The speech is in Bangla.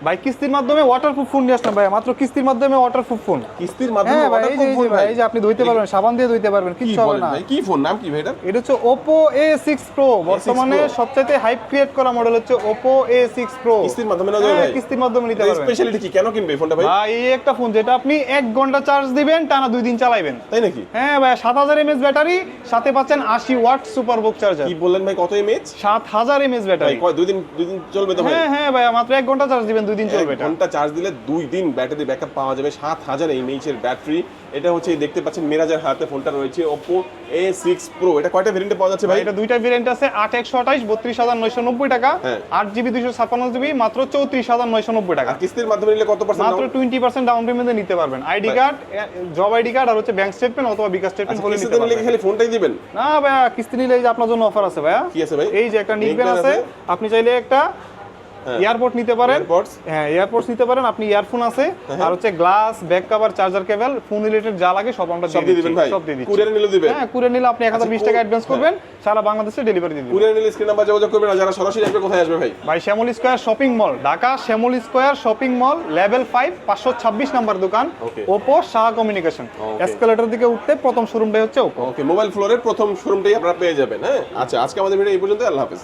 ভাই কিস্তির মাধ্যমে ওয়াটারপ্রুফ ফোন নিয়ে আসলাম ভাই, মাত্র কিস্তির মাধ্যমে ওয়াটারপ্রুফ ফোন। কিস্তির মাধ্যমে হ্যাঁ ভাই, waterproof phone এই যে আপনি ধুইতে পারবেন, সাবান দিয়ে ধুইতে পারবেন, কি কিচ্ছু হবে বলেন না। ভাই? কি ফোন, নাম কি ভাই এটা? এটা হচ্ছে Oppo A6 Pro, বর্তমানে Pro? সবচাইতে হাইপ ক্রিয়েট করা মডেল হচ্ছে Oppo A6 Pro। কিস্তির মাধ্যমে নেওয়া যাবে হ্যাঁ, ভাই? কিস্তির মাধ্যমে নিতে পারবেন। স্পেশালিটি কি, কেন কিনবে এই ফোনটা ভাই? ভাই এই একটা ফোন যেটা আপনি 1 ঘন্টা চার্জ দিবেন, টানা 2 দিন চালাবেন। তাই নাকি? হ্যাঁ ভাই, 7000 mAh ব্যাটারি, সাথে পাচ্ছেন 80 ওয়াট সুপারবুক চার্জার। কি বললেন ভাই, কত এমএএইচ? 7000 mAh ভাই ব্যাটারি। দুই দিন চলবে তো ভাই? হ্যাঁ হ্যাঁ ভাই, মাত্র 1 ঘন্টা চার্জ দিবেন, 2 দিন চলবে এটা। ঘন্টা চার্জ দিলে 2 দিন ব্যাটারি ব্যাকআপ পাওয়া যাবে। 7000 mAh এর ব্যাটারি। এটা হচ্ছে দেখতে পাচ্ছেন মিরাজের হাতে ফোনটা রয়েছে Oppo A6 Pro। এটা কয়টা ভেরিয়েন্টে পাওয়া যাচ্ছে ভাই? এটা দুইটা ভেরিয়েন্ট আছে, 8128 32990 টাকা, হ্যাঁ। 8GB 256GB মাত্র 34990 টাকা। আর কিস্তির মাধ্যমে নিলে কত পার্সেন্ট? মাত্র 20% ডাউন পেমেন্টে নিতে পারবেন। ID card, job ID card আর হচ্ছে ব্যাংক স্টেটমেন্ট অথবা বিকাশ স্টেটমেন্ট হলে নিতে কিস্তিতে নিলে পারবেন। খালি ফোনটাই দিবেন? না ভাইয়া, কিস্তি নিলে এই যে আপনার জন্য অফার আছে ভাইয়া। কি আছে ভাই? এই যে একটা নিকবেন Neckband আছে, আপনি চাইলে একটা হ্যাঁ। এয়ারপোর্ট নিতে পারেন। Airpods? হ্যাঁ, এয়ারপোর্টস নিতে পারেন। আপনি ইয়ারফোন আছে, আর হচ্ছে glass, back cover, charger cable, phone related যা লাগে সব আমরা সব দিয়ে দিবেন ভাই? সব দিয়ে দিচ্ছি। কুরিয়ারে নিলে দিবেন? হ্যাঁ, কুরিয়ার নিলে আপনি 1020 টাকা অ্যাডভান্স করবেন, সারা বাংলাদেশে ডেলিভারি দিয়ে দিবেন। কুরিয়ারে নিলে স্ক্রিন নাম্বার যোগাযোগ করবেন। আর যারা সরাসরি আসবে কোথায় আসবে ভাই? ভাই Shyamal square shopping mall, Dhaka Shyamal square shopping mall, level 5, 526 number দোকান, Okay. Oppo Shah communication. Okay. Escalator দিকে উঠতে প্রথম শোরুমটাই হচ্ছে ওপো। ওকে, মোবাইল ফ্লোরের প্রথম শোরুমটাই আপনারা পেয়ে যাবেন। হ্যাঁ, আচ্ছা, আজকে আমাদের ভিডিও এই পর্যন্ত। আল্লাহ হাফেজ।